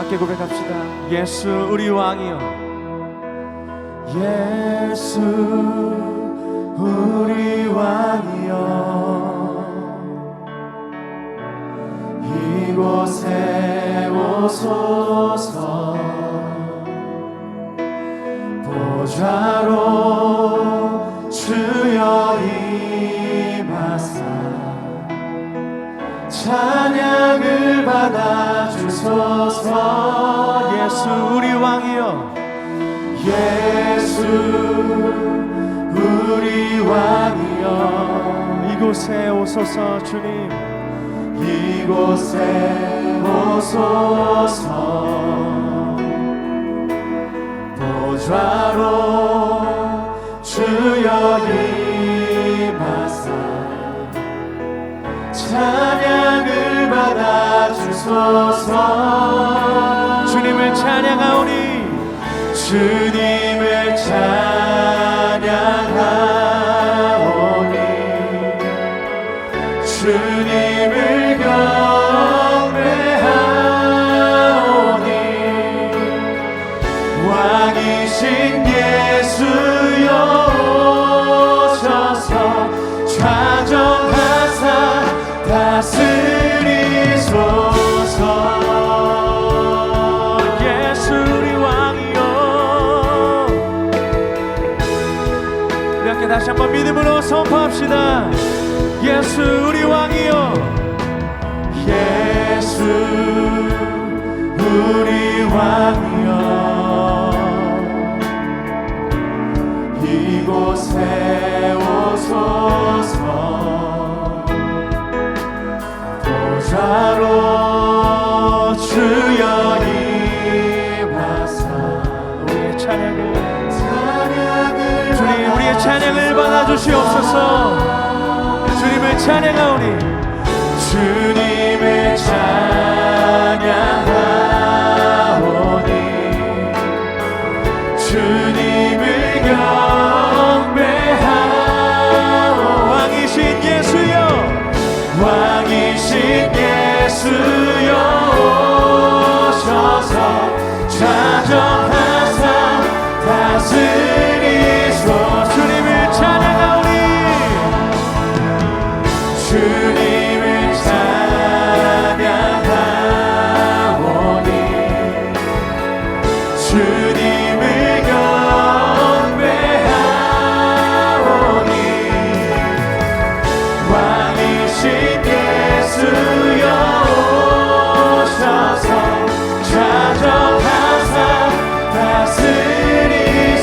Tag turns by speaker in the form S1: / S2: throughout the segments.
S1: 함께 고백합시다. 예수 우리 왕이여, 예수 우리 왕이여, 이곳에 오소서. 보좌로 주여 임하사 찬양을 받아주소서. 예수 우리 왕이여, 예수 우리 왕이여, 이곳에 오소서. 주님 이곳에 오소서. 보좌로 주여 임하사 찬양을 받아주소서. 주님을 찬양하오니, 주님을 찬양하오니, 주님을 경배하오니, 왕이신 예수여 오셔서 좌정하사 다스리소서. 예수 우리 왕이여. 우리 함께 다시 한번 믿음으로 선포합시다. 예수 우리 왕이여, 예수 우리 왕이여, 이곳에 오소서. 보좌로 주여 임하사 우리의 찬양을 주님, 우리의 찬양을 받아주시옵소서. 주님을 찬양하오니, 주님을 찬양하오니, 주님을 경배하오. 왕이신 예수여, 왕이신 예수여 오셔서 좌정하사 다스리소서. 주님을 찬양하오니, 주님을 찬양하오니, 주님을 경배하오니, 왕이신 예수여 오셔서 좌정하사 다스리소서.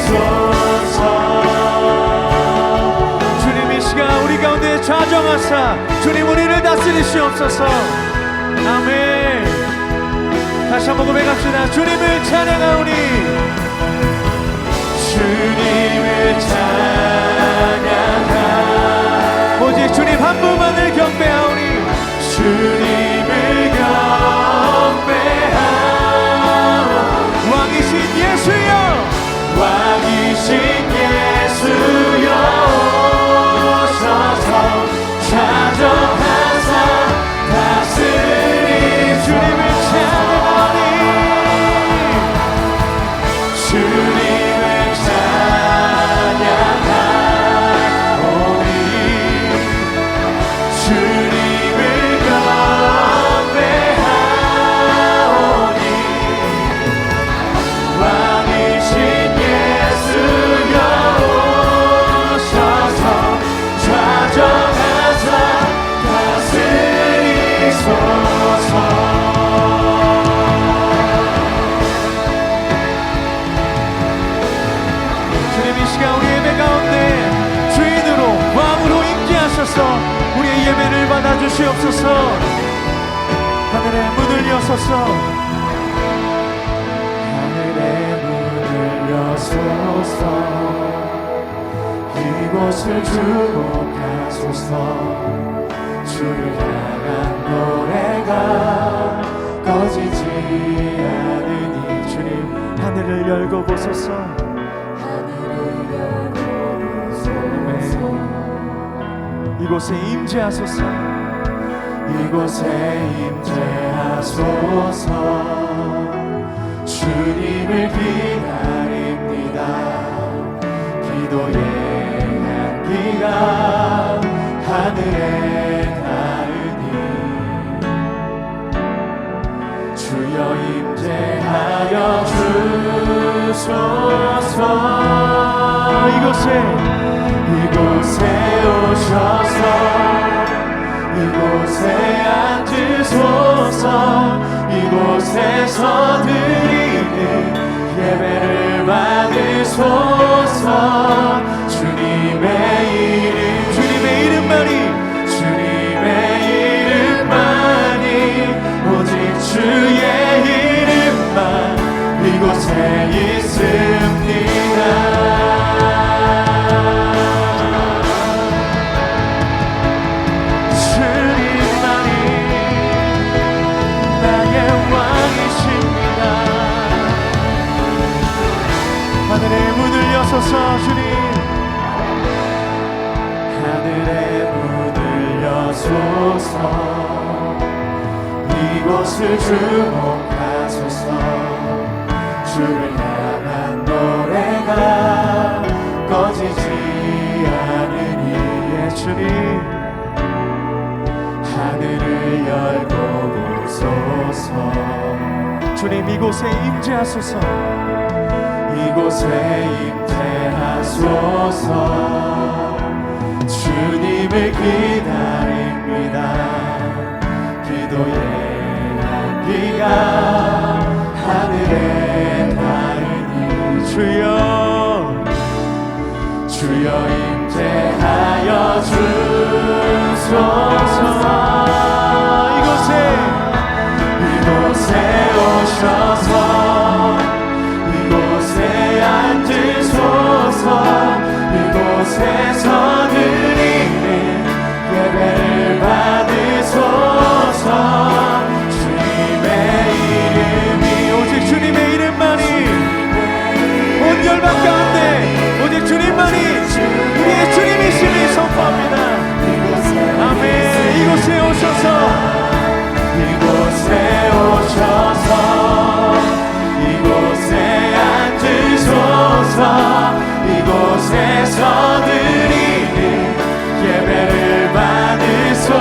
S1: 주님 이 시간 우리 가운데 좌정하사 주님 우리를 다스리시옵소서. 아멘. 다시 한번 고백합시다. 주님을 찬양하오니, 주님을 찬양하오니, 오직 주님 한 분만을 경배하오니, 주님을 경배하오. 왕이신 예수여, 왕이신 예수여 오셔서 좌정하사 다스리. 주님을 찬양하오니, 주님을 찬양하오니, 주님을 경배하오니, 왕이신 예수여 오셔서 좌정하사 다스리소서. 주님 이 시간 우리 예배 가운데 주인으로 왕으로 임재하셔서 우리의 예배를 받아주시옵소서. 하늘의 문을 여소서. 하늘의 문을 여소서. 이곳을 주목하소서. 주를 향한 노래가 꺼지지 않으니. 주님 하늘을 열고 보소서. 이곳에 임재하소서. 이곳에 임재하소서. 주님을 기다립니다. 기도의 향기가 하늘에 닿으니 주여 임재하여 주소서. 이곳에 오셔서 이곳에 앉으소서. 이곳에서 드리는 예배를 받으소서. 주님의 이름만이 오직 주의 이름만 이곳에 있습니다. 주님만이 나의 왕이십니다. 하늘의 문을 여소서. 주님 하늘의 문을 여소서. 이곳을 주목하소서. 주를 향한 노래가 꺼지지 않으니 주님 하늘을 열고 보소서. 주님 이곳에 임재하소서. 이곳에 임재하소서. 주님을 기다립니다. 기도의 향기가 하늘에 닿으니 주여 임재하여 주소서. 이곳에 오셔서 이곳에 앉으소서. 이곳에서 드리는 예배를 받으소서. 주님의 이름이 오직 주님의 이름만이 온 열방 가운데 오직 주님만이 우리의 주님이심을 선포합니다. 아멘. 이곳에 오셔서 이곳에 앉으소서. 이곳에서 드리는 예배를 받으소서.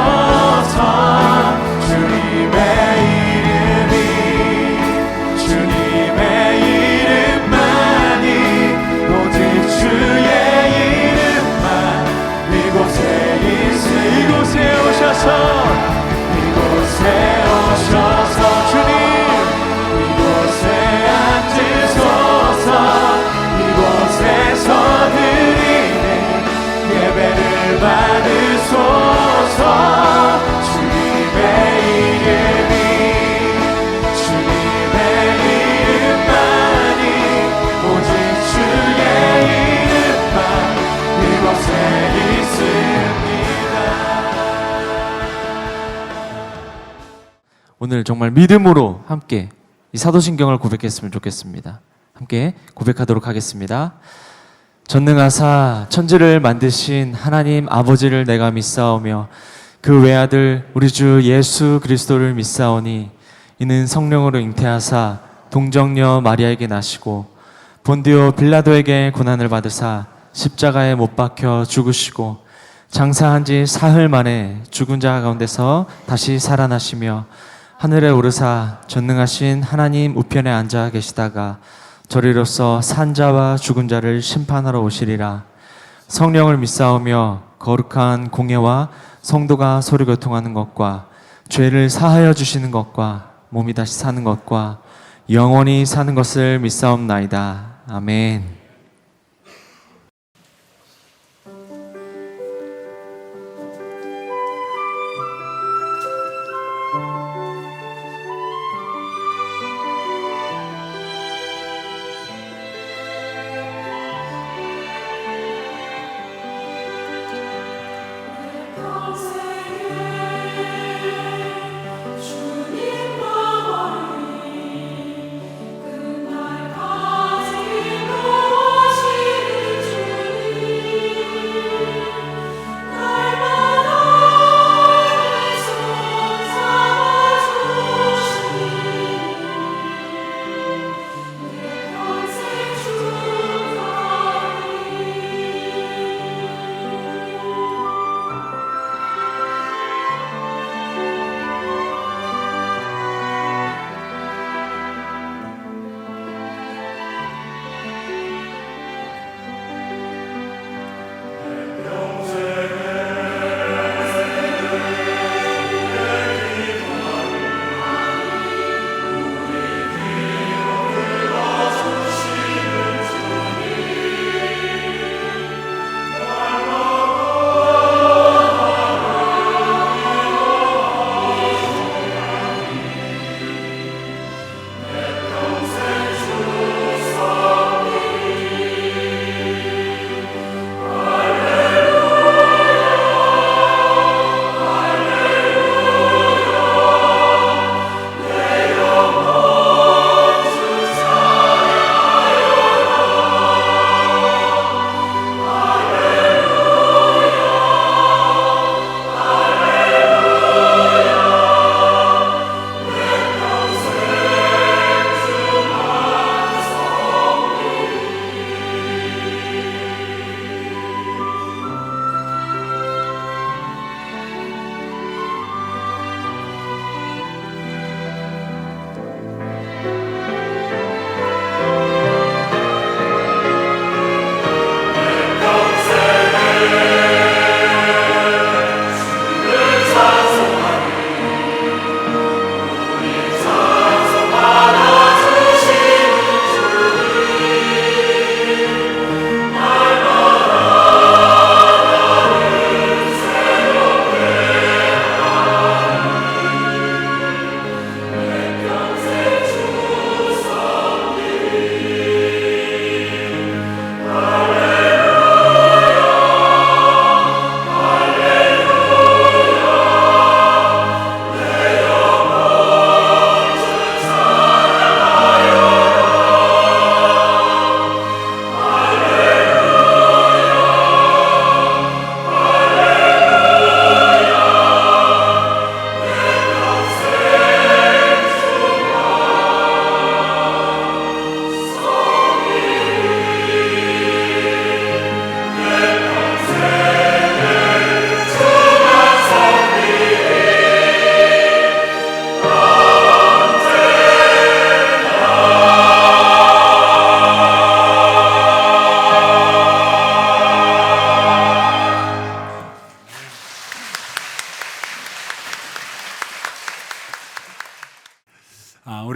S1: 주님의 이름만이 오직 주의 이름만 이곳에 오셔서 주님 이곳에 앉으소서. 이곳에서 드리는 예배를 받으소서. 주님의 이름만이 오직 주의 이름만 이곳에 있습니다.
S2: 오늘 정말 믿음으로 함께 이 사도신경을 고백했으면 좋겠습니다. 함께 고백하도록 하겠습니다. 전능하사 천지를 만드신 하나님 아버지를 내가 믿사오며 그 외아들 우리 주 예수 그리스도를 믿사오니 이는 성령으로 잉태하사 동정녀 마리아에게 나시고 본디오 빌라도에게 고난을 받으사 십자가에 못 박혀 죽으시고 장사한 지 사흘 만에 죽은 자 가운데서 다시 살아나시며 하늘에 오르사 전능하신 하나님 우편에 앉아 계시다가 저리로서 산자와 죽은 자를 심판하러 오시리라. 성령을 믿사오며 거룩한 공예와 성도가 서로 교통하는 것과 죄를 사하여 주시는 것과 몸이 다시 사는 것과 영원히 사는 것을 믿사옵나이다. 아멘.
S3: 주님과 멀리 그날 가지고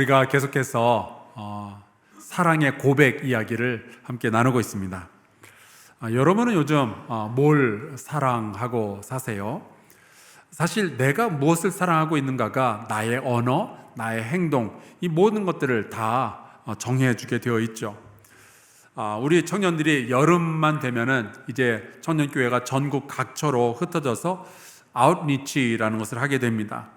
S3: 우리가 계속해서 사랑의 고백 이야기를 함께 나누고 있습니다. 여러분은 요즘 뭘 사랑하고 사세요? 사실 내가 무엇을 사랑하고 있는가가 나의 언어, 나의 행동, 이 모든 것들을 다 정해주게 되어 있죠. 우리 청년들이 여름만 되면은 이제 청년교회가 전국 각처로 흩어져서 아웃리치라는 것을 하게 됩니다.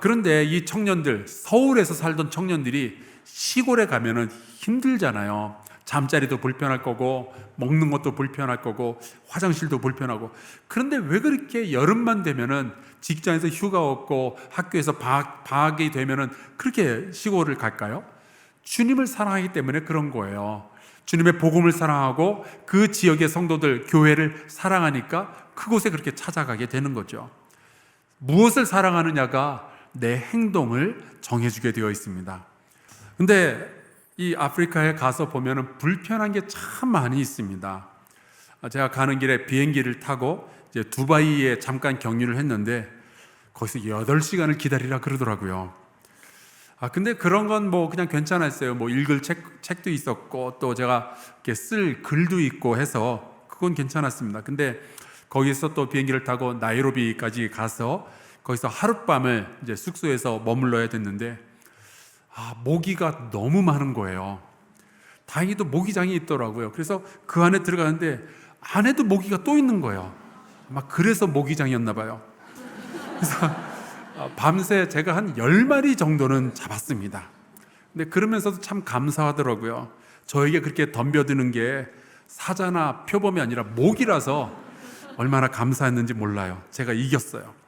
S3: 그런데 이 청년들, 서울에서 살던 청년들이 시골에 가면은 힘들잖아요. 잠자리도 불편할 거고, 먹는 것도 불편할 거고, 화장실도 불편하고. 그런데 왜 그렇게 여름만 되면은 직장에서 휴가 없고 학교에서 방학이 되면은 그렇게 시골을 갈까요? 주님을 사랑하기 때문에 그런 거예요. 주님의 복음을 사랑하고 그 지역의 성도들, 교회를 사랑하니까 그곳에 그렇게 찾아가게 되는 거죠. 무엇을 사랑하느냐가 내 행동을 정해주게 되어 있습니다. 근데 이 아프리카에 가서 보면은 불편한 게 참 많이 있습니다. 제가 가는 길에 비행기를 타고 이제 두바이에 잠깐 경유를 했는데 거기서 8시간을 기다리라 그러더라고요. 근데 그런 건 뭐 그냥 괜찮았어요. 뭐 읽을 책도 있었고 또 제가 이렇게 쓸 글도 있고 해서 그건 괜찮았습니다. 근데 거기서 또 비행기를 타고 나이로비까지 가서 거기서 하룻밤을 이제 숙소에서 머물러야 됐는데 모기가 너무 많은 거예요. 다행히도 모기장이 있더라고요. 그래서 그 안에 들어가는데 안에도 모기가 또 있는 거예요. 아마 그래서 모기장이었나 봐요. 그래서 밤새 제가 한 10마리 정도는 잡았습니다. 근데 그러면서도 참 감사하더라고요. 저에게 그렇게 덤벼드는 게 사자나 표범이 아니라 모기라서 얼마나 감사했는지 몰라요. 제가 이겼어요.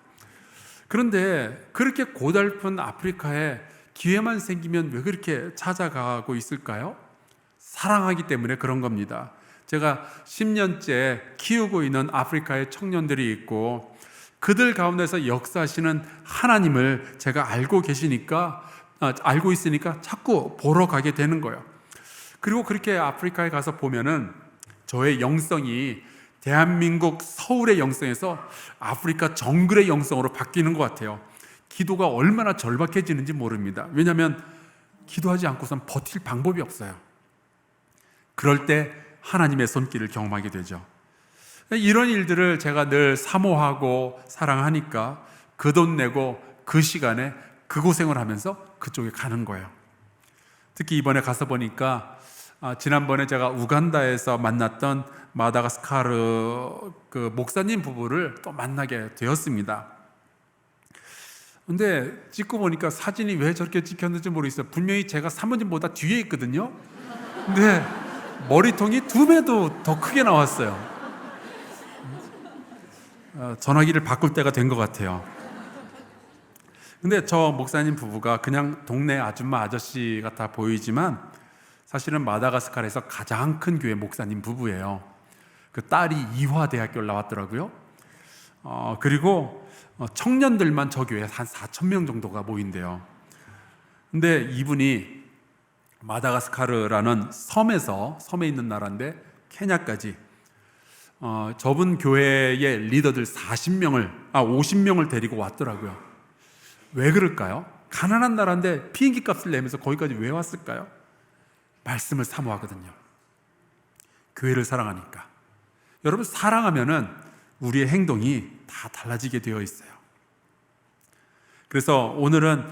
S3: 그런데 그렇게 고달픈 아프리카에 기회만 생기면 왜 그렇게 찾아가고 있을까요? 사랑하기 때문에 그런 겁니다. 제가 10년째 키우고 있는 아프리카의 청년들이 있고 그들 가운데서 역사하시는 하나님을 제가 알고 있으니까 자꾸 보러 가게 되는 거예요. 그리고 그렇게 아프리카에 가서 보면은 저의 영성이 대한민국 서울의 영성에서 아프리카 정글의 영성으로 바뀌는 것 같아요. 기도가 얼마나 절박해지는지 모릅니다. 왜냐하면 기도하지 않고선 버틸 방법이 없어요. 그럴 때 하나님의 손길을 경험하게 되죠. 이런 일들을 제가 늘 사모하고 사랑하니까 그 돈 내고 그 시간에 그 고생을 하면서 그쪽에 가는 거예요. 특히 이번에 가서 보니까 지난번에 제가 우간다에서 만났던 마다가스카르 그 목사님 부부를 또 만나게 되었습니다. 근데 찍고 보니까 사진이 왜 저렇게 찍혔는지 모르겠어요. 분명히 제가 사모님보다 뒤에 있거든요. 근데 머리통이 2배도 더 크게 나왔어요. 전화기를 바꿀 때가 된 것 같아요. 근데 저 목사님 부부가 그냥 동네 아줌마 아저씨 같아 보이지만 사실은 마다가스카르에서 가장 큰 교회 목사님 부부예요. 그 딸이 이화대학교를 나왔더라고요. 그리고 청년들만 저 교회에 한 4,000명 정도가 모인대요. 근데 이분이 마다가스카르라는 섬에 있는 나라인데 케냐까지 저분 교회의 리더들 50명을 데리고 왔더라고요. 왜 그럴까요? 가난한 나라인데 비행기 값을 내면서 거기까지 왜 왔을까요? 말씀을 사모하거든요. 교회를 사랑하니까. 여러분, 사랑하면은 우리의 행동이 다 달라지게 되어 있어요. 그래서 오늘은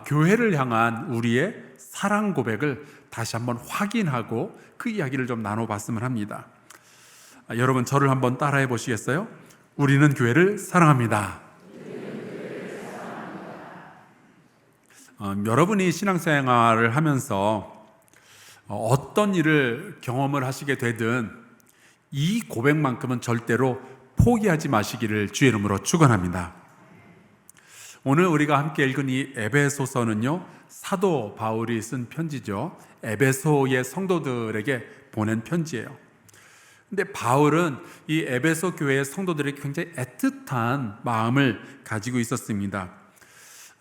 S3: 교회를 향한 우리의 사랑 고백을 다시 한번 확인하고 그 이야기를 좀 나눠봤으면 합니다. 여러분, 저를 한번 따라해 보시겠어요? 우리는 교회를 사랑합니다. 여러분이 신앙생활을 하면서 어떤 일을 경험을 하시게 되든 이 고백만큼은 절대로 포기하지 마시기를 주의 이름으로 축원합니다. 오늘 우리가 함께 읽은 이 에베소서는요, 사도 바울이 쓴 편지죠. 에베소의 성도들에게 보낸 편지예요. 근데 바울은 이 에베소 교회의 성도들에게 굉장히 애틋한 마음을 가지고 있었습니다.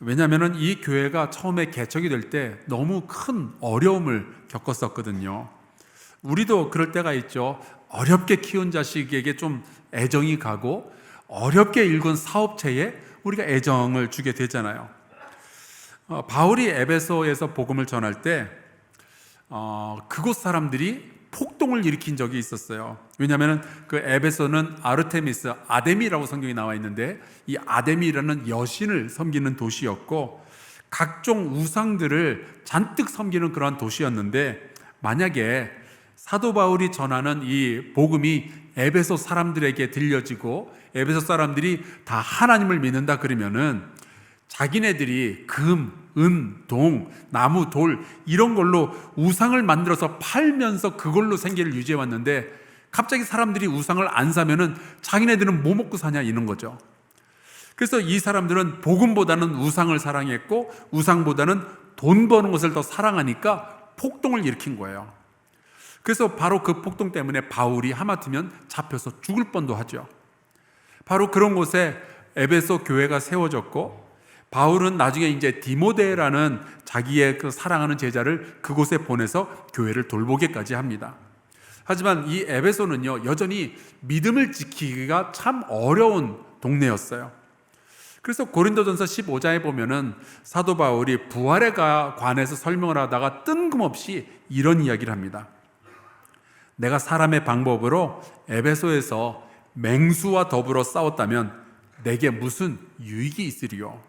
S3: 왜냐하면 이 교회가 처음에 개척이 될 때 너무 큰 어려움을 겪었었거든요. 우리도 그럴 때가 있죠. 어렵게 키운 자식에게 좀 애정이 가고 어렵게 일군 사업체에 우리가 애정을 주게 되잖아요. 바울이 에베소에서 복음을 전할 때 그곳 사람들이 폭동을 일으킨 적이 있었어요. 왜냐하면 그 에베소는 아르테미스, 아데미라고 성경이 나와 있는데 이 아데미라는 여신을 섬기는 도시였고 각종 우상들을 잔뜩 섬기는 그러한 도시였는데, 만약에 사도 바울이 전하는 이 복음이 에베소 사람들에게 들려지고 에베소 사람들이 다 하나님을 믿는다 그러면은 자기네들이 금, 은, 동, 나무, 돌 이런 걸로 우상을 만들어서 팔면서 그걸로 생계를 유지해 왔는데 갑자기 사람들이 우상을 안 사면은 자기네들은 뭐 먹고 사냐 이런 거죠. 그래서 이 사람들은 복음보다는 우상을 사랑했고 우상보다는 돈 버는 것을 더 사랑하니까 폭동을 일으킨 거예요. 그래서 바로 그 폭동 때문에 바울이 하마터면 잡혀서 죽을 뻔도 하죠. 바로 그런 곳에 에베소 교회가 세워졌고 바울은 나중에 이제 디모데라는 자기의 그 사랑하는 제자를 그곳에 보내서 교회를 돌보게까지 합니다. 하지만 이 에베소는요, 여전히 믿음을 지키기가 참 어려운 동네였어요. 그래서 고린도전서 15장에 보면은 사도 바울이 부활에 관해서 설명을 하다가 뜬금없이 이런 이야기를 합니다. 내가 사람의 방법으로 에베소에서 맹수와 더불어 싸웠다면 내게 무슨 유익이 있으리요?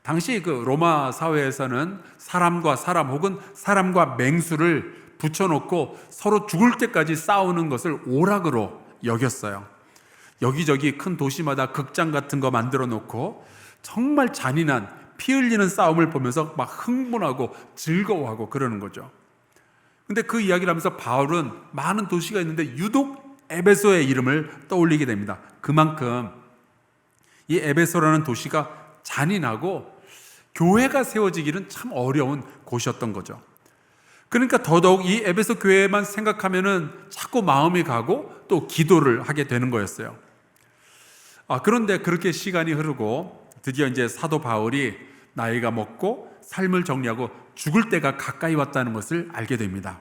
S3: 당시 그 로마 사회에서는 사람과 사람 혹은 사람과 맹수를 붙여놓고 서로 죽을 때까지 싸우는 것을 오락으로 여겼어요. 여기저기 큰 도시마다 극장 같은 거 만들어 놓고 정말 잔인한 피 흘리는 싸움을 보면서 막 흥분하고 즐거워하고 그러는 거죠. 근데 그 이야기를 하면서 바울은 많은 도시가 있는데 유독 에베소의 이름을 떠올리게 됩니다. 그만큼 이 에베소라는 도시가 잔인하고 교회가 세워지기는 참 어려운 곳이었던 거죠. 그러니까 더더욱 이 에베소 교회만 생각하면은 자꾸 마음이 가고 또 기도를 하게 되는 거였어요. 그런데 그렇게 시간이 흐르고 드디어 이제 사도 바울이 나이가 먹고 삶을 정리하고 죽을 때가 가까이 왔다는 것을 알게 됩니다.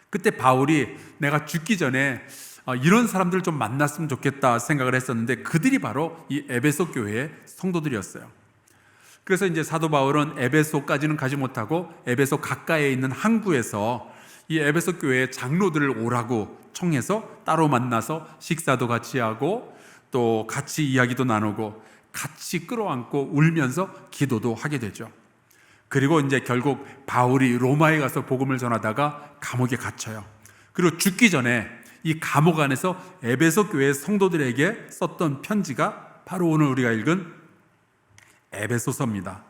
S3: 그때 바울이 내가 죽기 전에 이런 사람들을 좀 만났으면 좋겠다 생각을 했었는데 그들이 바로 이 에베소 교회의 성도들이었어요. 그래서 이제 사도 바울은 에베소까지는 가지 못하고 에베소 가까이에 있는 항구에서 이 에베소 교회의 장로들을 오라고 청해서 따로 만나서 식사도 같이 하고 또 같이 이야기도 나누고 같이 끌어안고 울면서 기도도 하게 되죠. 그리고 이제 결국 바울이 로마에 가서 복음을 전하다가 감옥에 갇혀요. 그리고 죽기 전에 이 감옥 안에서 에베소 교회 성도들에게 썼던 편지가 바로 오늘 우리가 읽은 에베소서입니다.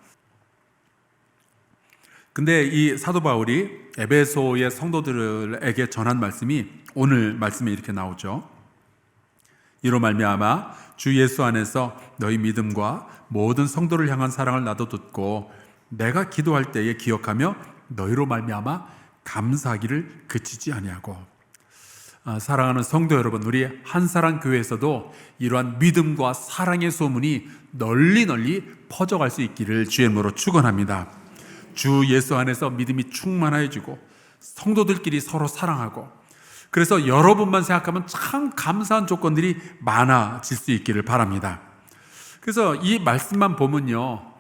S3: 근데 이 사도 바울이 에베소의 성도들에게 전한 말씀이 오늘 말씀에 이렇게 나오죠. 이로 말미암아 주 예수 안에서 너희 믿음과 모든 성도를 향한 사랑을 나도 듣고 내가 기도할 때에 기억하며 너희로 말미암아 감사하기를 그치지 아니하고. 사랑하는 성도 여러분, 우리 한사랑 교회에서도 이러한 믿음과 사랑의 소문이 널리 퍼져갈 수 있기를 주의 이름으로 축원합니다. 주 예수 안에서 믿음이 충만해지고 성도들끼리 서로 사랑하고, 그래서 여러분만 생각하면 참 감사한 조건들이 많아질 수 있기를 바랍니다. 그래서 이 말씀만 보면요,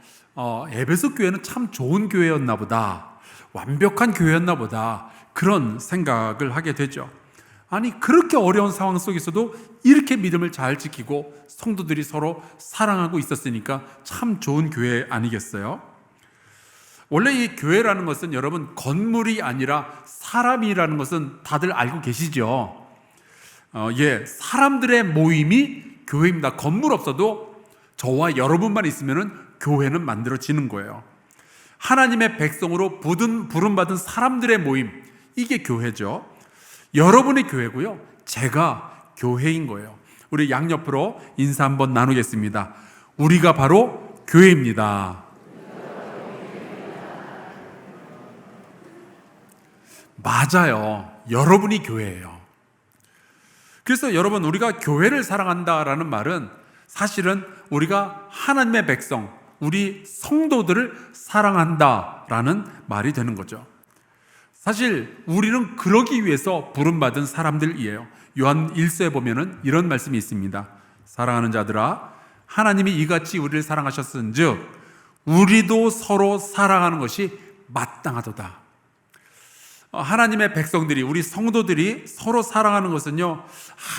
S3: 에베소 교회는 참 좋은 교회였나 보다, 완벽한 교회였나 보다, 그런 생각을 하게 되죠. 아니, 그렇게 어려운 상황 속에서도 이렇게 믿음을 잘 지키고 성도들이 서로 사랑하고 있었으니까 참 좋은 교회 아니겠어요? 원래 이 교회라는 것은 여러분 건물이 아니라 사람이라는 것은 다들 알고 계시죠? 사람들의 모임이 교회입니다. 건물 없어도 저와 여러분만 있으면 교회는 만들어지는 거예요. 하나님의 백성으로 부름받은 사람들의 모임, 이게 교회죠. 여러분의 교회고요, 제가 교회인 거예요. 우리 양옆으로 인사 한번 나누겠습니다. 우리가 바로 교회입니다. 맞아요. 여러분이 교회예요. 그래서 여러분, 우리가 교회를 사랑한다라는 말은 사실은 우리가 하나님의 백성, 우리 성도들을 사랑한다라는 말이 되는 거죠. 사실 우리는 그러기 위해서 부름받은 사람들이에요. 요한 1서에 보면은 이런 말씀이 있습니다. 사랑하는 자들아, 하나님이 이같이 우리를 사랑하셨은즉 우리도 서로 사랑하는 것이 마땅하도다. 하나님의 백성들이, 우리 성도들이 서로 사랑하는 것은요,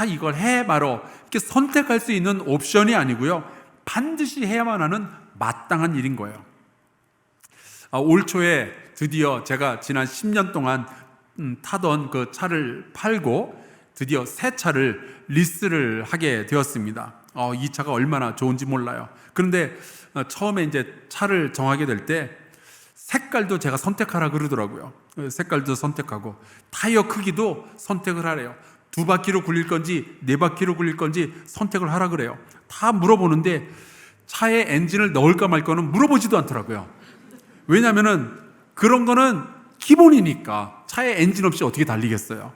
S3: 이걸 해 말어 이렇게 선택할 수 있는 옵션이 아니고요, 반드시 해야만 하는 마땅한 일인 거예요. 올 초에 드디어 제가 지난 10년 동안 타던 그 차를 팔고 드디어 새 차를 리스를 하게 되었습니다. 이 차가 얼마나 좋은지 몰라요. 그런데 처음에 이제 차를 정하게 될 때 색깔도 제가 선택하라 그러더라고요. 색깔도 선택하고 타이어 크기도 선택을 하래요. 2바퀴로 굴릴 건지 4바퀴로 굴릴 건지 선택을 하라 그래요. 다 물어보는데 차에 엔진을 넣을까 말까는 물어보지도 않더라고요. 왜냐하면은 그런 거는 기본이니까 차에 엔진 없이 어떻게 달리겠어요.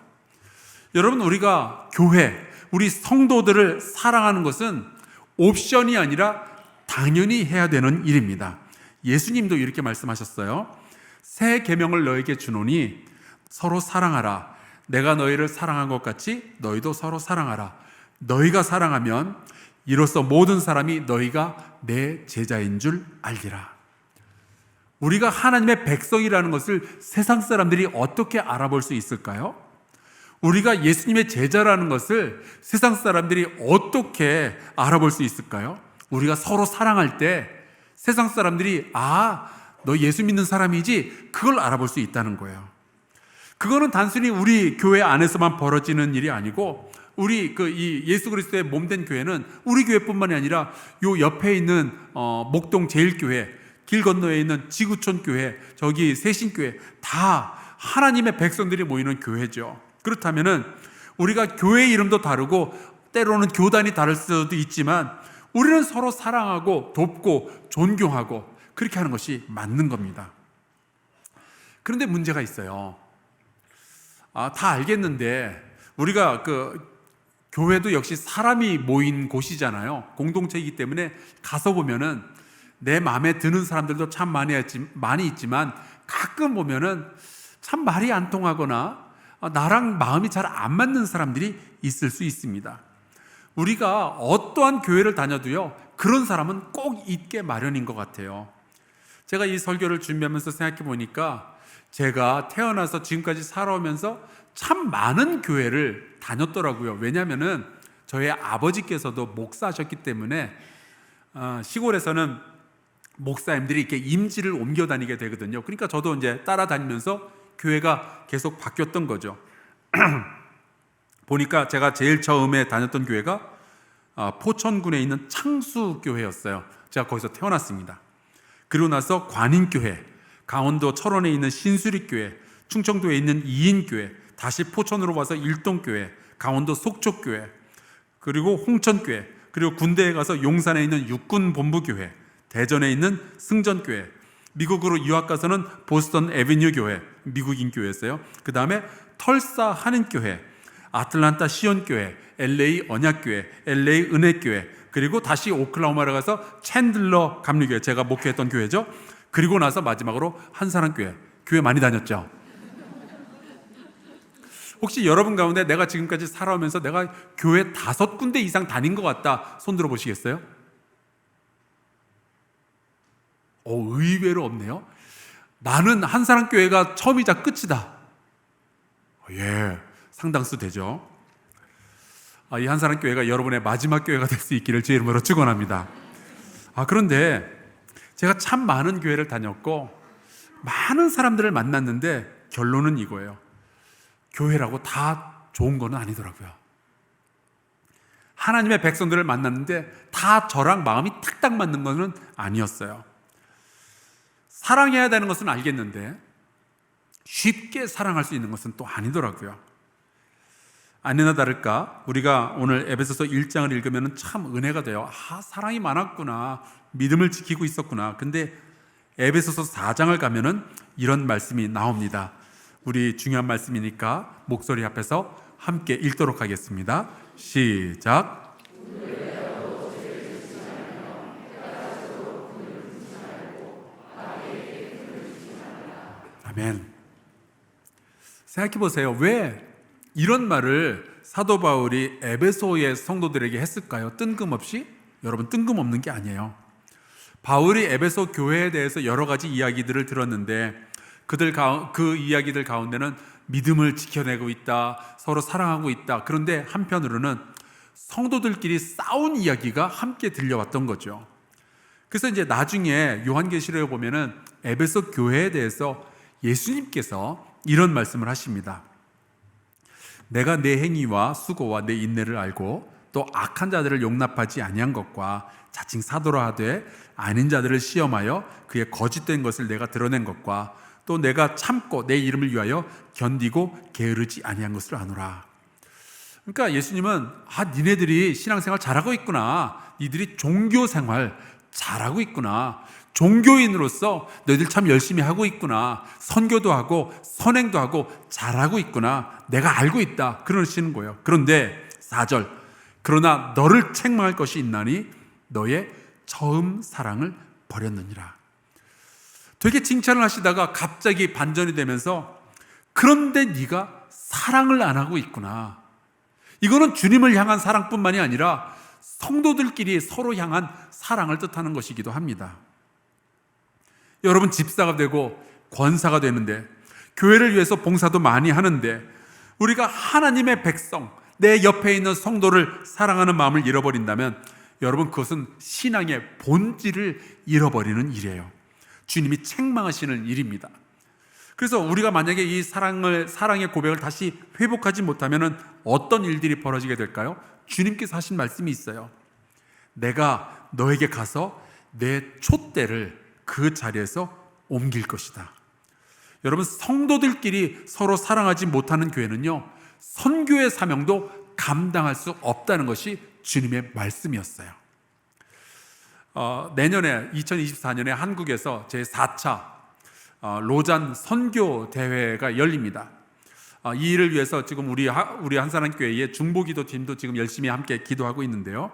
S3: 여러분, 우리가 교회, 우리 성도들을 사랑하는 것은 옵션이 아니라 당연히 해야 되는 일입니다. 예수님도 이렇게 말씀하셨어요. 새 계명을 너에게 주노니 서로 사랑하라. 내가 너희를 사랑한 것 같이 너희도 서로 사랑하라. 너희가 사랑하면 이로써 모든 사람이 너희가 내 제자인 줄 알리라. 우리가 하나님의 백성이라는 것을 세상 사람들이 어떻게 알아볼 수 있을까요? 우리가 예수님의 제자라는 것을 세상 사람들이 어떻게 알아볼 수 있을까요? 우리가 서로 사랑할 때 세상 사람들이 너 예수 믿는 사람이지, 그걸 알아볼 수 있다는 거예요. 그거는 단순히 우리 교회 안에서만 벌어지는 일이 아니고 우리 이 예수 그리스도의 몸된 교회는 우리 교회뿐만이 아니라 요 옆에 있는 목동 제일교회, 길 건너에 있는 지구촌 교회, 저기 세신교회, 다 하나님의 백성들이 모이는 교회죠. 그렇다면은 우리가 교회 이름도 다르고 때로는 교단이 다를 수도 있지만 우리는 서로 사랑하고 돕고 존경하고 그렇게 하는 것이 맞는 겁니다. 그런데 문제가 있어요. 다 알겠는데 우리가 교회도 역시 사람이 모인 곳이잖아요. 공동체이기 때문에 가서 보면은 내 마음에 드는 사람들도 참 많이 있지만 가끔 보면은 참 말이 안 통하거나 나랑 마음이 잘 안 맞는 사람들이 있을 수 있습니다. 우리가 어떠한 교회를 다녀도요, 그런 사람은 꼭 있게 마련인 것 같아요. 제가 이 설교를 준비하면서 생각해 보니까 제가 태어나서 지금까지 살아오면서 참 많은 교회를 다녔더라고요. 왜냐하면은 저희 아버지께서도 목사하셨기 때문에 시골에서는 목사님들이 이렇게 임지를 옮겨 다니게 되거든요. 그러니까 저도 이제 따라다니면서 교회가 계속 바뀌었던 거죠. 보니까 제가 제일 처음에 다녔던 교회가 포천군에 있는 창수교회였어요. 제가 거기서 태어났습니다. 그리고 나서 관인교회, 강원도 철원에 있는 신수리교회, 충청도에 있는 이인교회, 다시 포천으로 와서 일동교회, 강원도 속초교회, 그리고 홍천교회, 그리고 군대에 가서 용산에 있는 육군본부교회, 대전에 있는 승전교회, 미국으로 유학 가서는 보스턴 애비뉴 교회, 미국인 교회였어요. 그 다음에 털사 한인교회, 아틀란타 시온교회, LA 언약교회, LA 은혜교회, 그리고 다시 오클라호마를 가서 챈들러 감리교회, 제가 목회했던 교회죠. 그리고 나서 마지막으로 한사랑교회, 교회 많이 다녔죠. 혹시 여러분 가운데 내가 지금까지 살아오면서 내가 교회 5군데 이상 다닌 것 같다, 손 들어 보시겠어요? 의외로 없네요. 나는 한사랑교회가 처음이자 끝이다. 예, 상당수 되죠. 이 한사랑교회가 여러분의 마지막 교회가 될 수 있기를 제 이름으로 축원합니다. 그런데 제가 참 많은 교회를 다녔고 많은 사람들을 만났는데 결론은 이거예요. 교회라고 다 좋은 건 아니더라고요. 하나님의 백성들을 만났는데 다 저랑 마음이 탁탁 맞는 것은 아니었어요. 사랑해야 되는 것은 알겠는데 쉽게 사랑할 수 있는 것은 또 아니더라고요. 아니나 다를까 우리가 오늘 에베소서 1장을 읽으면 참 은혜가 돼요. 사랑이 많았구나, 믿음을 지키고 있었구나. 근데 에베소서 4장을 가면은 이런 말씀이 나옵니다. 우리 중요한 말씀이니까 목소리 앞에서 함께 읽도록 하겠습니다. 시작. 아멘. 생각해 보세요. 왜 이런 말을 사도 바울이 에베소의 성도들에게 했을까요? 뜬금없이? 여러분, 뜬금없는 게 아니에요. 바울이 에베소 교회에 대해서 여러 가지 이야기들을 들었는데 그 이야기들 가운데는 믿음을 지켜내고 있다, 서로 사랑하고 있다. 그런데 한편으로는 성도들끼리 싸운 이야기가 함께 들려왔던 거죠. 그래서 이제 나중에 요한계시록에 보면은 에베소 교회에 대해서 예수님께서 이런 말씀을 하십니다. 내가 내 행위와 수고와 내 인내를 알고 또 악한 자들을 용납하지 아니한 것과 자칭 사도라 하되 아닌 자들을 시험하여 그의 거짓된 것을 내가 드러낸 것과 또 내가 참고 내 이름을 위하여 견디고 게으르지 아니한 것을 아노라. 그러니까 예수님은 니네들이 신앙생활 잘하고 있구나, 니들이 종교생활 잘하고 있구나, 종교인으로서 너희들 참 열심히 하고 있구나, 선교도 하고 선행도 하고 잘하고 있구나, 내가 알고 있다, 그러시는 거예요. 그런데 4절, 그러나 너를 책망할 것이 있나니 너의 처음 사랑을 버렸느니라. 되게 칭찬을 하시다가 갑자기 반전이 되면서 그런데 네가 사랑을 안 하고 있구나. 이거는 주님을 향한 사랑뿐만이 아니라 성도들끼리 서로 향한 사랑을 뜻하는 것이기도 합니다. 여러분, 집사가 되고 권사가 되는데 교회를 위해서 봉사도 많이 하는데 우리가 하나님의 백성, 내 옆에 있는 성도를 사랑하는 마음을 잃어버린다면 여러분, 그것은 신앙의 본질을 잃어버리는 일이에요. 주님이 책망하시는 일입니다. 그래서 우리가 만약에 이 사랑의 고백을 다시 회복하지 못하면 어떤 일들이 벌어지게 될까요? 주님께서 하신 말씀이 있어요. 내가 너에게 가서 내 촛대를 그 자리에서 옮길 것이다. 여러분, 성도들끼리 서로 사랑하지 못하는 교회는요, 선교의 사명도 감당할 수 없다는 것이 주님의 말씀이었어요. 내년에 2024년에 한국에서 제4차 로잔 선교 대회가 열립니다. 이 일을 위해서 지금 우리 한사랑교회의 중보기도팀도 지금 열심히 함께 기도하고 있는데요.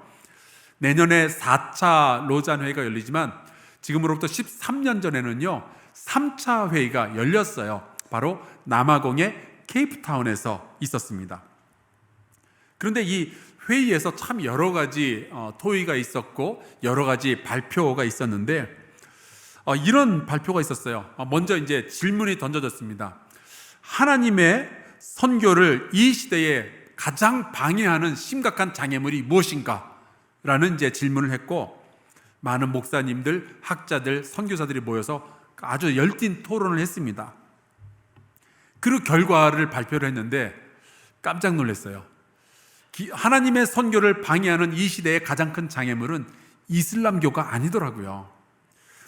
S3: 내년에 4차 로잔 회의가 열리지만 지금으로부터 13년 전에는요 3차 회의가 열렸어요. 바로 남아공의 케이프타운에서 있었습니다. 그런데 이 회의에서 참 여러 가지 토의가 있었고 여러 가지 발표가 있었는데 이런 발표가 있었어요. 먼저 이제 질문이 던져졌습니다. 하나님의 선교를 이 시대에 가장 방해하는 심각한 장애물이 무엇인가? 라는 이제 질문을 했고, 많은 목사님들, 학자들, 선교사들이 모여서 아주 열띤 토론을 했습니다. 그 결과를 발표를 했는데 깜짝 놀랐어요. 하나님의 선교를 방해하는 이 시대의 가장 큰 장애물은 이슬람교가 아니더라고요.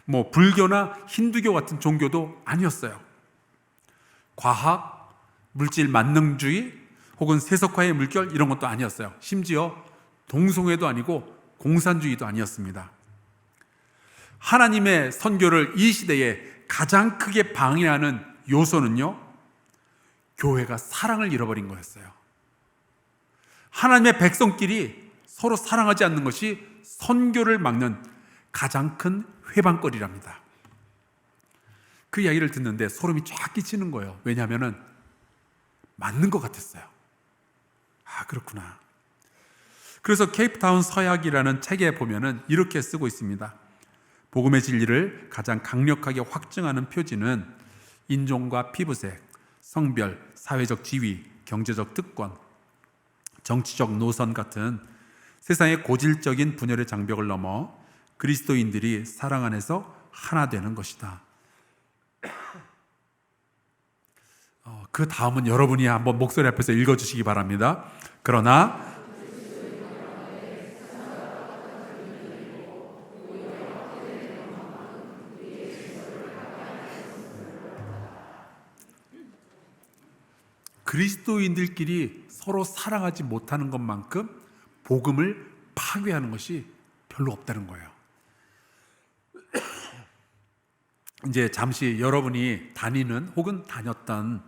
S3: 뭐 불교나 힌두교 같은 종교도 아니었어요. 과학, 물질 만능주의 혹은 세속화의 물결 이런 것도 아니었어요. 심지어 동성애도 아니고 공산주의도 아니었습니다. 하나님의 선교를 이 시대에 가장 크게 방해하는 요소는요, 교회가 사랑을 잃어버린 거였어요. 하나님의 백성끼리 서로 사랑하지 않는 것이 선교를 막는 가장 큰 회방거리랍니다. 그 이야기를 듣는데 소름이 쫙 끼치는 거예요. 왜냐하면 맞는 것 같았어요. 그렇구나. 그래서 케이프타운 서약이라는 책에 보면은 이렇게 쓰고 있습니다. 복음의 진리를 가장 강력하게 확증하는 표지는 인종과 피부색, 성별, 사회적 지위, 경제적 특권, 정치적 노선 같은 세상의 고질적인 분열의 장벽을 넘어 그리스도인들이 사랑 안에서 하나 되는 것이다. 그 다음은 여러분이 한번 목소리 앞에서 읽어주시기 바랍니다. 그러나 그리스도인들끼리 서로 사랑하지 못하는 것만큼 복음을 파괴하는 것이 별로 없다는 거예요. 이제 잠시 여러분이 다니는 혹은 다녔던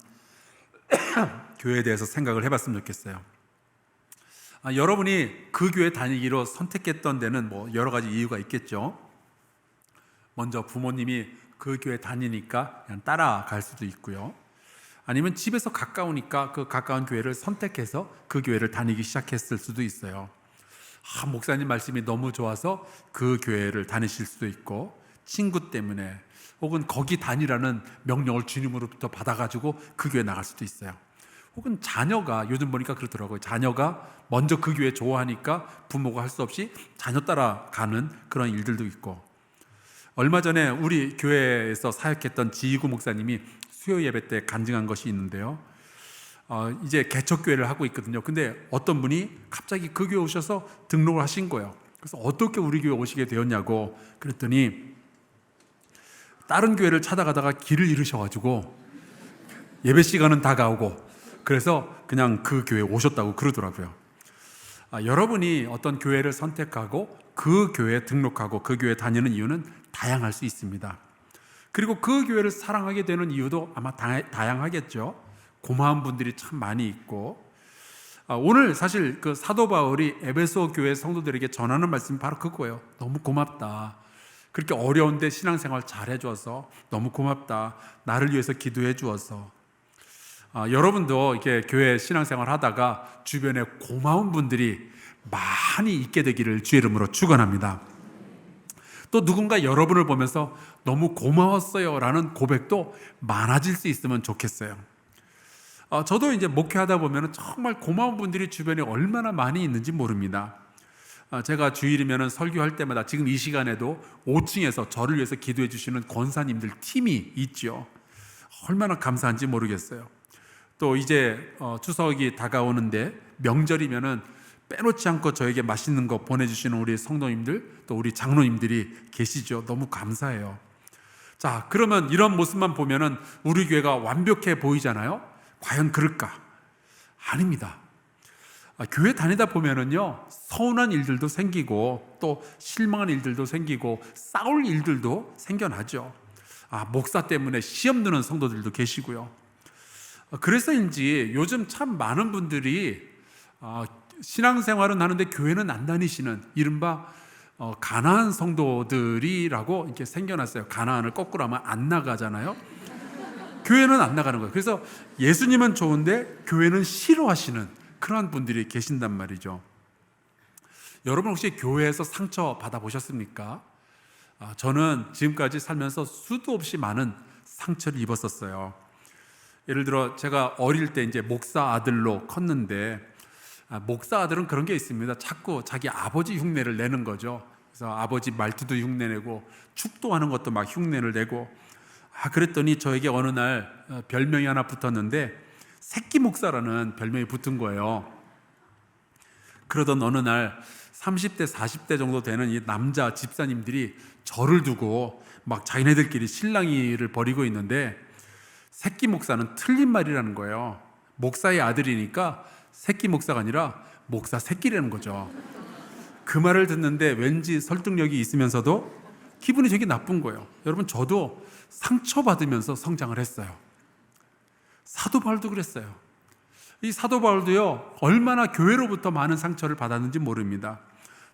S3: 교회에 대해서 생각을 해봤으면 좋겠어요. 여러분이 그 교회 다니기로 선택했던 데는 뭐 여러 가지 이유가 있겠죠. 먼저 부모님이 그 교회 다니니까 그냥 따라갈 수도 있고요. 아니면 집에서 가까우니까 그 가까운 교회를 선택해서 그 교회를 다니기 시작했을 수도 있어요. 목사님 말씀이 너무 좋아서 그 교회를 다니실 수도 있고, 친구 때문에 혹은 거기 다니라는 명령을 주님으로부터 받아가지고 그 교회 나갈 수도 있어요. 혹은 자녀가, 요즘 보니까 그렇더라고요. 자녀가 먼저 그 교회 좋아하니까 부모가 할 수 없이 자녀 따라가는 그런 일들도 있고, 얼마 전에 우리 교회에서 사역했던 지희구 목사님이 수요 예배 때 간증한 것이 있는데요. 이제 개척교회를 하고 있거든요. 근데 어떤 분이 갑자기 그 교회 오셔서 등록을 하신 거예요. 그래서 어떻게 우리 교회 오시게 되었냐고 그랬더니 다른 교회를 찾아가다가 길을 잃으셔가지고 예배 시간은 다가오고 그래서 그냥 그 교회에 오셨다고 그러더라고요. 여러분이 어떤 교회를 선택하고 그 교회에 등록하고 그 교회에 다니는 이유는 다양할 수 있습니다. 그리고 그 교회를 사랑하게 되는 이유도 아마 다양하겠죠. 고마운 분들이 참 많이 있고, 오늘 사실 그 사도 바울이 에베소 교회 성도들에게 전하는 말씀이 바로 그거예요. 너무 고맙다. 그렇게 어려운데 신앙생활 잘 해줘서 너무 고맙다. 나를 위해서 기도해 주어서. 여러분도 이렇게 교회 신앙생활 하다가 주변에 고마운 분들이 많이 있게 되기를 주의 이름으로 축원합니다. 또 누군가 여러분을 보면서 너무 고마웠어요 라는 고백도 많아질 수 있으면 좋겠어요. 저도 이제 목회하다 보면 정말 고마운 분들이 주변에 얼마나 많이 있는지 모릅니다. 제가 주일이면 설교할 때마다 지금 이 시간에도 5층에서 저를 위해서 기도해 주시는 권사님들 팀이 있죠. 얼마나 감사한지 모르겠어요. 또 이제 추석이 다가오는데 명절이면은 빼놓지 않고 저에게 맛있는 거 보내주시는 우리 성도님들, 또 우리 장로님들이 계시죠. 너무 감사해요. 자, 그러면 이런 모습만 보면은 우리 교회가 완벽해 보이잖아요. 과연 그럴까? 아닙니다. 교회 다니다 보면은요, 서운한 일들도 생기고 또 실망한 일들도 생기고 싸울 일들도 생겨나죠. 목사 때문에 시험 드는 성도들도 계시고요. 그래서인지 요즘 참 많은 분들이 신앙생활은 하는데 교회는 안 다니시는 이른바 가나안 성도들이라고 이렇게 생겨났어요. 가나안을 거꾸로 하면 안 나가잖아요. 교회는 안 나가는 거예요. 그래서 예수님은 좋은데 교회는 싫어하시는 그러한 분들이 계신단 말이죠. 여러분 혹시 교회에서 상처 받아보셨습니까? 저는 지금까지 살면서 수도 없이 많은 상처를 입었었어요. 예를 들어 제가 어릴 때 이제 목사 아들로 컸는데, 목사 아들은 그런 게 있습니다. 자꾸 자기 아버지 흉내를 내는 거죠. 그래서 아버지 말투도 흉내내고 축도하는 것도 막 흉내를 내고, 그랬더니 저에게 어느 날 별명이 하나 붙었는데 새끼 목사라는 별명이 붙은 거예요. 그러던 어느 날 30대 40대 정도 되는 이 남자 집사님들이 저를 두고 막 자기네들끼리 실랑이를 벌이고 있는데, 새끼 목사는 틀린 말이라는 거예요. 목사의 아들이니까 새끼 목사가 아니라 목사 새끼라는 거죠. 그 말을 듣는데 왠지 설득력이 있으면서도 기분이 되게 나쁜 거예요. 여러분, 저도 상처받으면서 성장을 했어요. 사도 바울도 그랬어요. 이 사도 바울도요, 얼마나 교회로부터 많은 상처를 받았는지 모릅니다.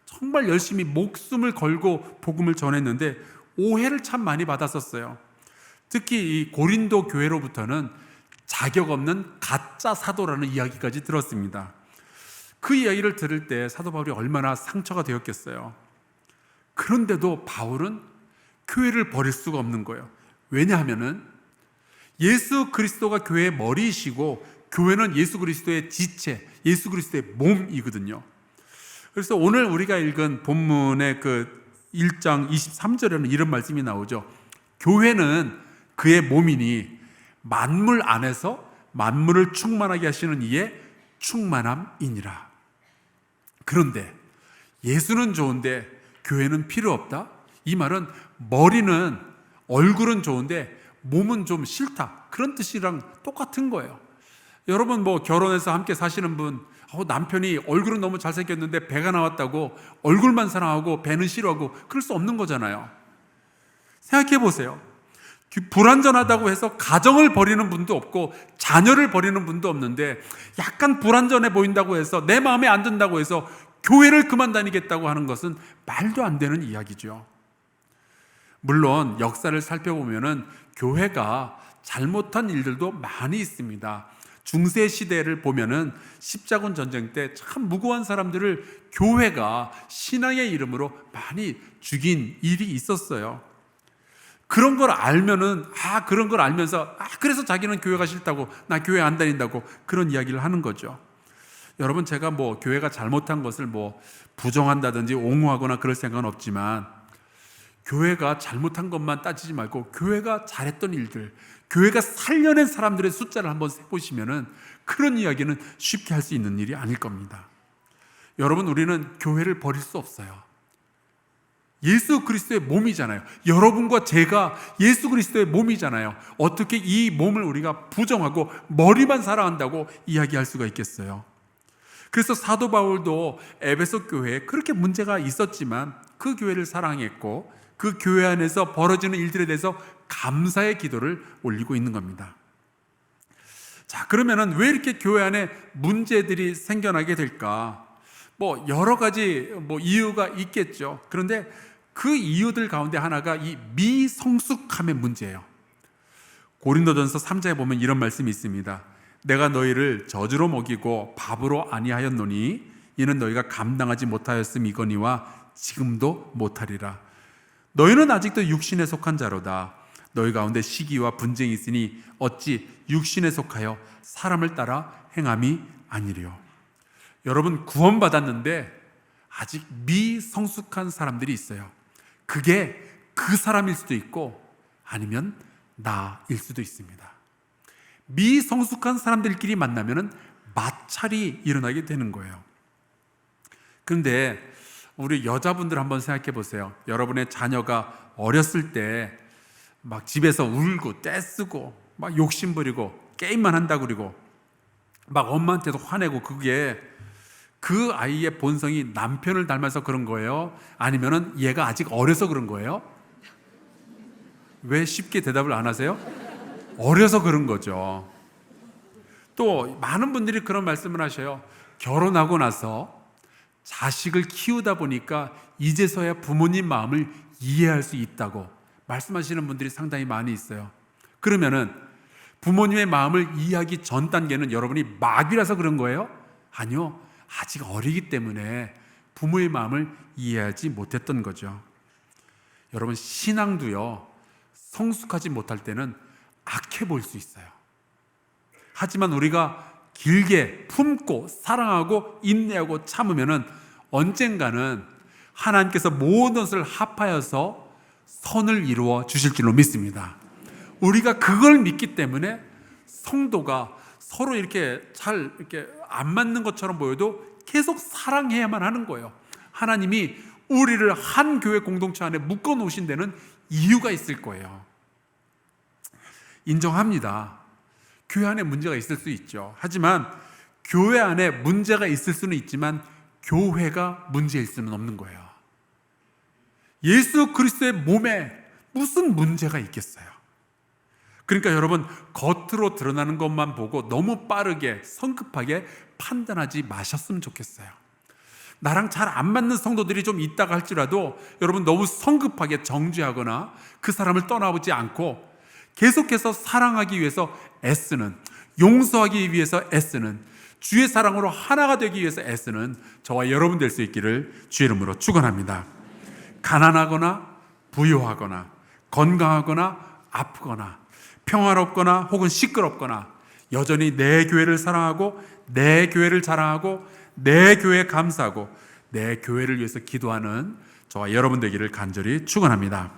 S3: 정말 열심히 목숨을 걸고 복음을 전했는데 오해를 참 많이 받았었어요. 특히 이 고린도 교회로부터는 자격 없는 가짜 사도라는 이야기까지 들었습니다. 그 이야기를 들을 때 사도 바울이 얼마나 상처가 되었겠어요. 그런데도 바울은 교회를 버릴 수가 없는 거예요. 왜냐하면은 예수 그리스도가 교회의 머리이시고 교회는 예수 그리스도의 지체, 예수 그리스도의 몸이거든요. 그래서 오늘 우리가 읽은 본문의 그 1장 23절에는 이런 말씀이 나오죠. 교회는 그의 몸이니 만물 안에서 만물을 충만하게 하시는 이의 충만함이니라. 그런데 예수는 좋은데 교회는 필요 없다? 이 말은 머리는, 얼굴은 좋은데 몸은 좀 싫다, 그런 뜻이랑 똑같은 거예요. 여러분 뭐 결혼해서 함께 사시는 분, 남편이 얼굴은 너무 잘생겼는데 배가 나왔다고 얼굴만 사랑하고 배는 싫어하고 그럴 수 없는 거잖아요. 생각해 보세요. 불완전하다고 해서 가정을 버리는 분도 없고 자녀를 버리는 분도 없는데, 약간 불완전해 보인다고 해서 내 마음에 안 든다고 해서 교회를 그만 다니겠다고 하는 것은 말도 안 되는 이야기죠. 물론 역사를 살펴보면은 교회가 잘못한 일들도 많이 있습니다. 중세 시대를 보면은 십자군 전쟁 때 참 무고한 사람들을 교회가 신앙의 이름으로 많이 죽인 일이 있었어요. 그런 걸 알면은 그런 걸 알면서 그래서 자기는 교회가 싫다고, 나 교회 안 다닌다고 그런 이야기를 하는 거죠. 여러분, 제가 뭐 교회가 잘못한 것을 뭐 부정한다든지 옹호하거나 그럴 생각은 없지만, 교회가 잘못한 것만 따지지 말고 교회가 잘했던 일들, 교회가 살려낸 사람들의 숫자를 한번 세보시면은 그런 이야기는 쉽게 할 수 있는 일이 아닐 겁니다. 여러분, 우리는 교회를 버릴 수 없어요. 예수 그리스도의 몸이잖아요. 여러분과 제가 예수 그리스도의 몸이잖아요. 어떻게 이 몸을 우리가 부정하고 머리만 사랑한다고 이야기할 수가 있겠어요? 그래서 사도 바울도 에베소 교회에 그렇게 문제가 있었지만 그 교회를 사랑했고, 그 교회 안에서 벌어지는 일들에 대해서 감사의 기도를 올리고 있는 겁니다. 자, 그러면은 왜 이렇게 교회 안에 문제들이 생겨나게 될까? 뭐 여러 가지 이유가 있겠죠. 그런데 그 이유들 가운데 하나가 이 미성숙함의 문제예요. 고린도전서 3장에 보면 이런 말씀이 있습니다. 내가 너희를 저주로 먹이고 밥으로 아니하였노니 이는 너희가 감당하지 못하였음이거니와 지금도 못하리라. 너희는 아직도 육신에 속한 자로다. 너희 가운데 시기와 분쟁이 있으니 어찌 육신에 속하여 사람을 따라 행함이 아니리요. 여러분, 구원받았는데 아직 미성숙한 사람들이 있어요. 그게 그 사람일 수도 있고 아니면 나일 수도 있습니다. 미성숙한 사람들끼리 만나면 마찰이 일어나게 되는 거예요. 그런데 우리 여자분들 한번 생각해 보세요. 여러분의 자녀가 어렸을 때 막 집에서 울고 떼쓰고 막 욕심부리고 게임만 한다고 그러고 막 엄마한테도 화내고, 그게 그 아이의 본성이 남편을 닮아서 그런 거예요? 아니면은 얘가 아직 어려서 그런 거예요? 왜 쉽게 대답을 안 하세요? 어려서 그런 거죠. 또 많은 분들이 그런 말씀을 하셔요. 결혼하고 나서 자식을 키우다 보니까 이제서야 부모님 마음을 이해할 수 있다고 말씀하시는 분들이 상당히 많이 있어요. 그러면은 부모님의 마음을 이해하기 전 단계는 여러분이 마귀라서 그런 거예요? 아니요. 아직 어리기 때문에 부모의 마음을 이해하지 못했던 거죠. 여러분, 신앙도요, 성숙하지 못할 때는 악해 보일 수 있어요. 하지만 우리가 길게 품고 사랑하고 인내하고 참으면은 언젠가는 하나님께서 모든 것을 합하여서 선을 이루어 주실 줄로 믿습니다. 우리가 그걸 믿기 때문에 성도가 서로 이렇게 잘 이렇게 안 맞는 것처럼 보여도 계속 사랑해야만 하는 거예요. 하나님이 우리를 한 교회 공동체 안에 묶어 놓으신 데는 이유가 있을 거예요. 인정합니다. 교회 안에 문제가 있을 수 있죠. 하지만 교회 안에 문제가 있을 수는 있지만 교회가 문제일 수는 없는 거예요. 예수 그리스도의 몸에 무슨 문제가 있겠어요? 그러니까 여러분, 겉으로 드러나는 것만 보고 너무 빠르게 성급하게 판단하지 마셨으면 좋겠어요. 나랑 잘 안 맞는 성도들이 좀 있다가 할지라도 여러분, 너무 성급하게 정죄하거나 그 사람을 떠나보지 않고 계속해서 사랑하기 위해서 애쓰는, 용서하기 위해서 애쓰는, 주의 사랑으로 하나가 되기 위해서 애쓰는 저와 여러분 될 수 있기를 주의 이름으로 축원합니다. 가난하거나 부유하거나 건강하거나 아프거나 평화롭거나 혹은 시끄럽거나 여전히 내 교회를 사랑하고 내 교회를 자랑하고 내 교회에 감사하고 내 교회를 위해서 기도하는 저와 여러분 되기를 간절히 축원합니다.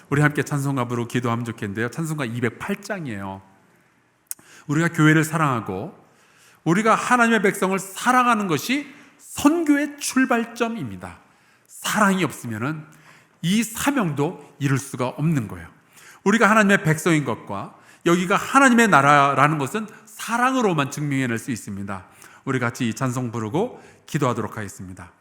S3: 우리 함께 찬송가 부르고 기도하면 좋겠는데요. 찬송가 208장이에요. 우리가 교회를 사랑하고 우리가 하나님의 백성을 사랑하는 것이 선교의 출발점입니다. 사랑이 없으면 이 사명도 이룰 수가 없는 거예요. 우리가 하나님의 백성인 것과 여기가 하나님의 나라라는 것은 사랑으로만 증명해낼 수 있습니다. 우리 같이 이 찬송 부르고 기도하도록 하겠습니다.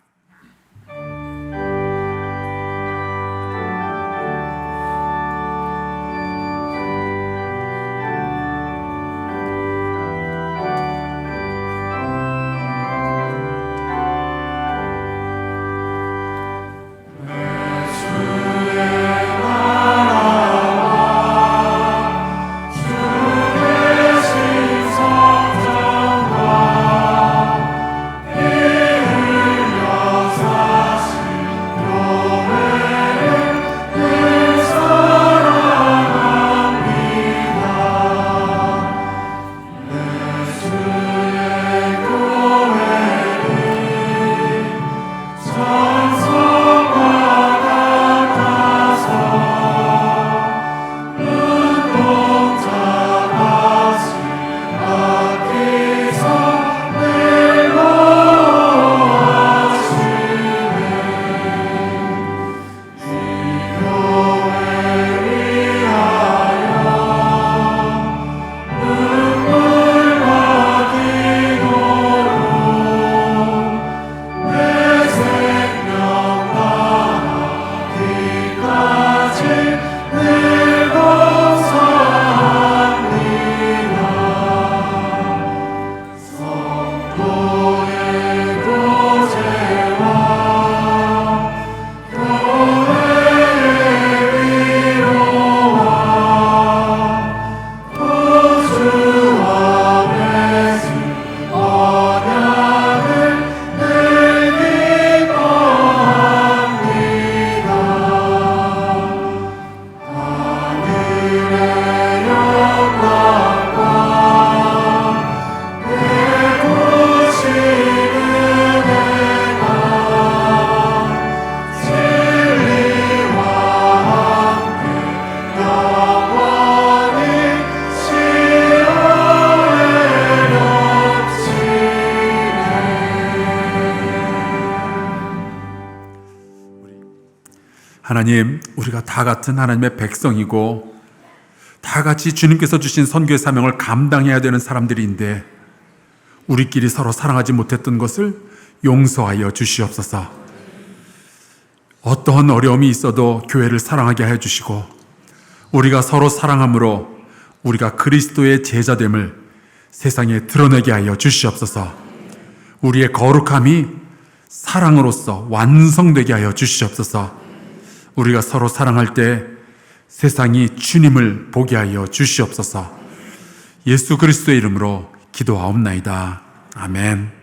S1: 주의 신성
S3: 하나님, 우리가 다 같은 하나님의 백성이고 다 같이 주님께서 주신 선교의 사명을 감당해야 되는 사람들인데 우리끼리 서로 사랑하지 못했던 것을 용서하여 주시옵소서. 어떠한 어려움이 있어도 교회를 사랑하게 하여 주시고 우리가 서로 사랑함으로 우리가 그리스도의 제자됨을 세상에 드러내게 하여 주시옵소서. 우리의 거룩함이 사랑으로서 완성되게 하여 주시옵소서. 우리가 서로 사랑할 때 세상이 주님을 보게 하여 주시옵소서. 예수 그리스도의 이름으로 기도하옵나이다. 아멘.